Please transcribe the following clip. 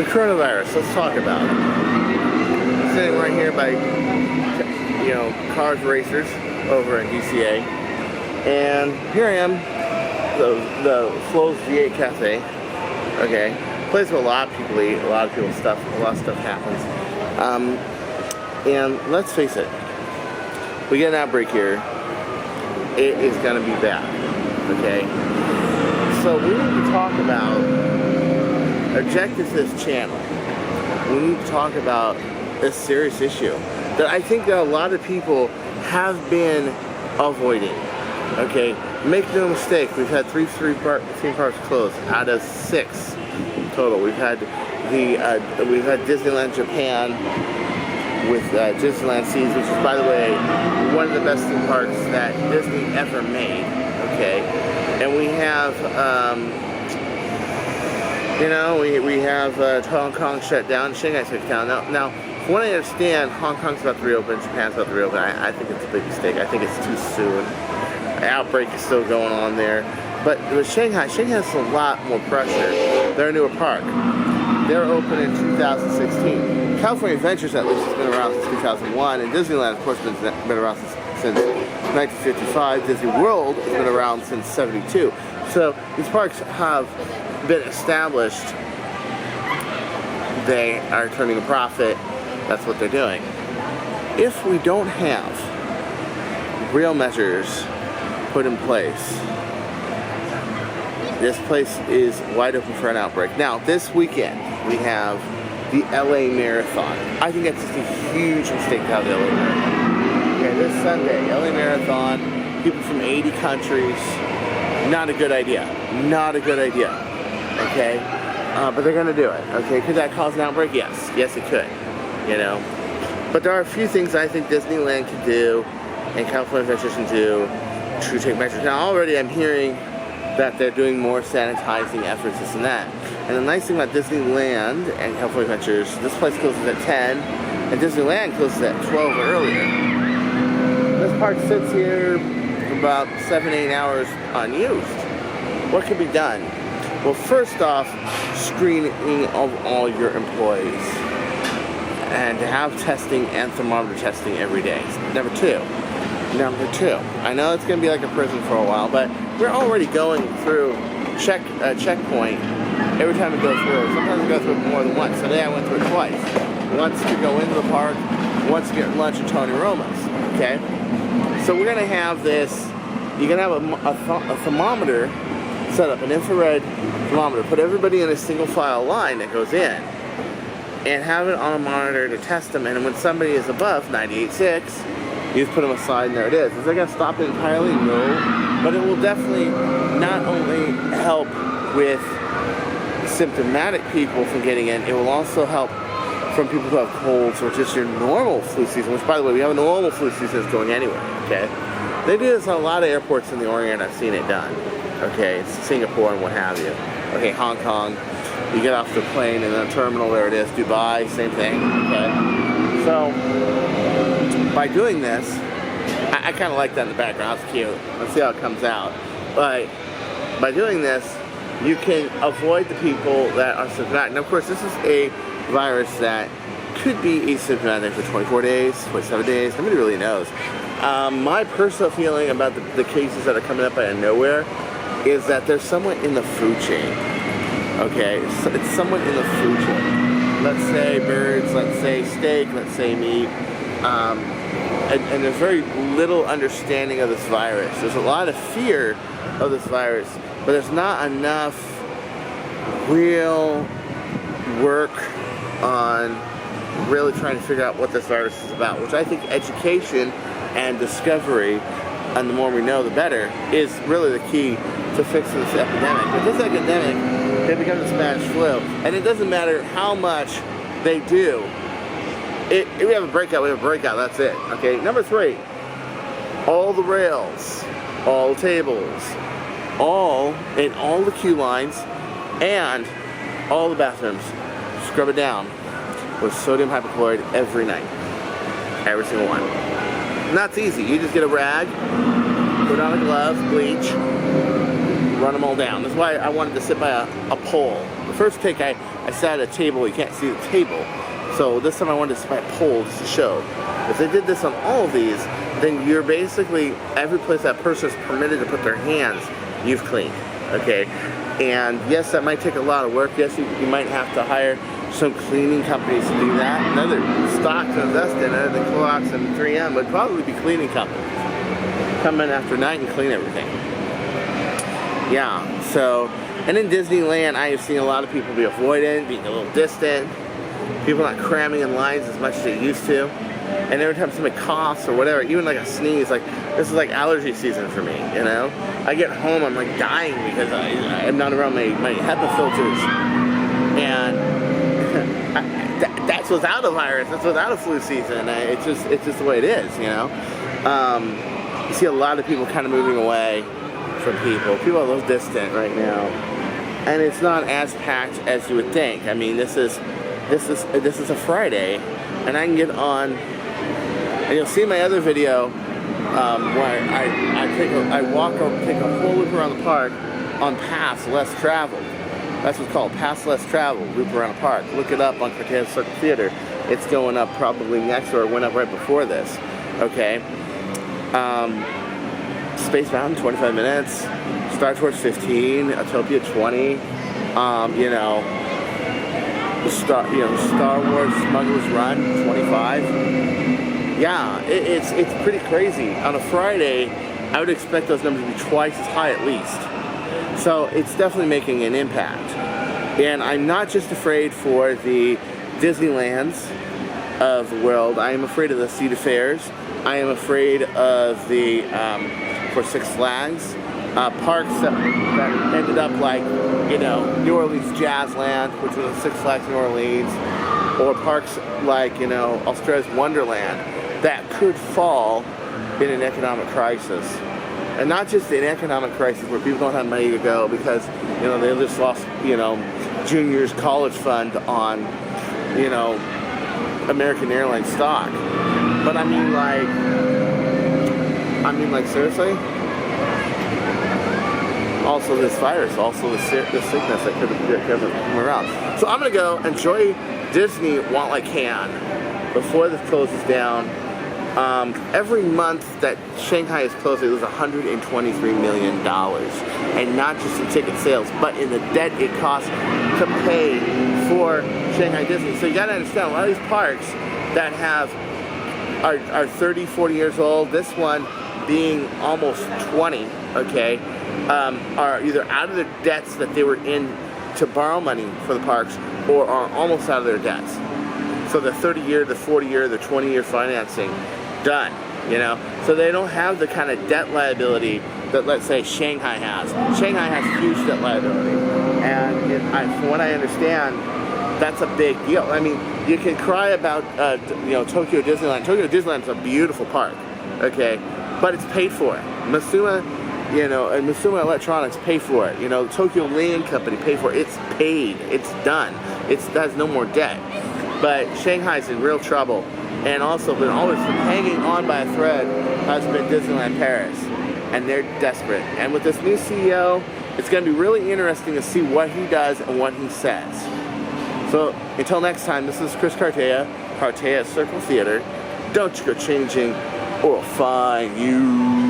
The coronavirus, let's talk about it. I'm sitting right here by, Cars Racers over in DCA. And here I am, the Flo's V8 Cafe. Okay. Place where a lot of people eat, a lot of stuff happens. And let's face it, we get an outbreak here, it is going to be bad. Okay. So we need to talk about objectives to this channel. We need to talk about this serious issue that I think that a lot of people have been avoiding. Okay, make no mistake, we've had three theme parks closed out of 6 total. We've had Disneyland Japan with Disneyland Seas, which is, by the way, one of the best theme parks that Disney ever made. Okay, and we have we have Hong Kong shut down, Shanghai shut down. Now, from what I understand, Hong Kong's about to reopen, Japan's about to reopen. I think it's a big mistake. I think it's too soon. The outbreak is still going on there. But with Shanghai has a lot more pressure. They're a newer park. They're open in 2016. California Adventures, at least, has been around since 2001. And Disneyland, of course, has been around since 1955. Disney World has been around since 72. So these parks have been established. They are turning a profit. That's what they're doing. If we don't have real measures put in place, this place is wide open for an outbreak. Now, this weekend, we have the LA Marathon. I think that's just a huge mistake to have the LA Marathon. Okay, this Sunday, LA Marathon, people from 80 countries, not a good idea. Not a good idea. Okay? But they're going to do it. Okay? Could that cause an outbreak? Yes. Yes, it could. But there are a few things I think Disneyland can do and California Adventures can do to take measures. Now, already I'm hearing that they're doing more sanitizing efforts, this and that. And the nice thing about Disneyland and California Adventures, this place closes at 10, and Disneyland closes at 12 or earlier. This park sits here for about 7-8 hours unused. What can be done? Well, first off, screening of all your employees. And to have testing and thermometer testing every day. Number two, I know it's going to be like a prison for a while, but we're already going through checkpoint every time we go through. Sometimes we go through it more than once. Today I went through it twice. Once to go into the park, once to get lunch at Tony Roma's. Okay? So we're going to have this, you're going to have a thermometer set up, an infrared thermometer. Put everybody in a single file line that goes in. And have it on a monitor to test them. And when somebody is above 98.6, you just put them aside and there it is. Is it going to stop it entirely? No. But it will definitely not only help with symptomatic people from getting in, it will also help from people who have colds or just your normal flu season, which, by the way, we have a normal flu season that's going anyway, okay? They do this at a lot of airports in the Orient. I've seen it done, okay? It's Singapore and what have you. Okay, Hong Kong. You get off the plane and the terminal, there it is. Dubai, same thing, okay? So, by doing this, I kind of like that in the background. It's cute. Let's see how it comes out. But by doing this, you can avoid the people that are symptomatic. And of course, this is a virus that could be asymptomatic for 24 days, 27 days. Nobody really knows. My personal feeling about the cases that are coming up out of nowhere is that they're somewhat in the food chain. Okay, it's somewhat in the food chain. Let's say birds, let's say steak, let's say meat. And there's very little understanding of this virus. There's a lot of fear of this virus, but there's not enough real work on really trying to figure out what this virus is about, which I think education and discovery, and the more we know, the better, is really the key to fixing this epidemic. But this epidemic can become the Spanish flu, and it doesn't matter how much they do. If we have a breakout, we have a breakout, that's it. Okay, number 3, all the rails, all the tables, all the queue lines, and all the bathrooms, scrub it down with sodium hypochlorite every night. Every single one. And that's easy. You just get a rag, put on a glove, bleach, run them all down. That's why I wanted to sit by a pole. The first take I sat at a table, you can't see the table. So this time I wanted to spot poles to show. If they did this on all of these, then you're basically, every place that person is permitted to put their hands, you've cleaned, okay? And yes, that might take a lot of work. Yes, you might have to hire some cleaning companies to do that. Another stock to invest in, other than Clorox and 3M, would probably be cleaning companies. Come in after night and clean everything. Yeah, so, and in Disneyland, I have seen a lot of people be avoidant, being a little distant, people not cramming in lines as much as they used to. And every time somebody coughs or whatever, even like a sneeze, like, this is like allergy season for me, you know? I get home, I'm like dying because I'm not around my HEPA filters. And that's without a virus, that's without a flu season. It's just the way it is, you know? You see a lot of people kind of moving away from people. People are a little distant right now. And it's not as packed as you would think. I mean, this is a Friday, and I can get on, and you'll see my other video where I walk or take a whole loop around the park on paths less traveled. That's what's called, paths less traveled, loop around the park. Look it up on Cartea Circle Theater. It's going up probably next, or it went up right before this. Okay. Space Mountain 25 minutes. Star Tours 15. Autopia 20. Star Wars Smuggler's Run 25. Yeah, it's pretty crazy. On a Friday, I would expect those numbers to be twice as high at least. So it's definitely making an impact. And I'm not just afraid for the Disneylands of the world. I am afraid of the Cedar Fairs. I am afraid of the for Six Flags parks that ended up like, New Orleans Jazzland, which was a Six Flags New Orleans, or parks like, Australia's Wonderland, that could fall in an economic crisis. And not just an economic crisis where people don't have money to go because, they just lost, juniors college fund on, American Airlines stock. But I mean like seriously? Also this virus, also the sickness that could have come around. So I'm going to go enjoy Disney while I can before this closes down. Every month that Shanghai is closed, they lose $123 million. And not just in ticket sales, but in the debt it costs to pay for Shanghai Disney. So you got to understand, a lot of these parks that are 30, 40 years old, this one being almost 20, okay, are either out of their debts that they were in to borrow money for the parks, or are almost out of their debts. So the 30-year, the 40-year, the 20-year financing, done, So they don't have the kind of debt liability that, let's say, Shanghai has. Shanghai has huge debt liability. And from what I understand, that's a big deal. I mean, you can cry about, Tokyo Disneyland. Tokyo Disneyland is a beautiful park, okay? But it's paid for. Masuma, and Masuma Electronics pay for it. Tokyo Land Company pay for it. It's paid. It's done. It has no more debt. But Shanghai's in real trouble. And also been always hanging on by a thread has been Disneyland Paris. And they're desperate. And with this new CEO, it's going to be really interesting to see what he does and what he says. So until next time, this is Chris Cartea, Cartea Circle Theater. Don't you go changing, or I'll find you.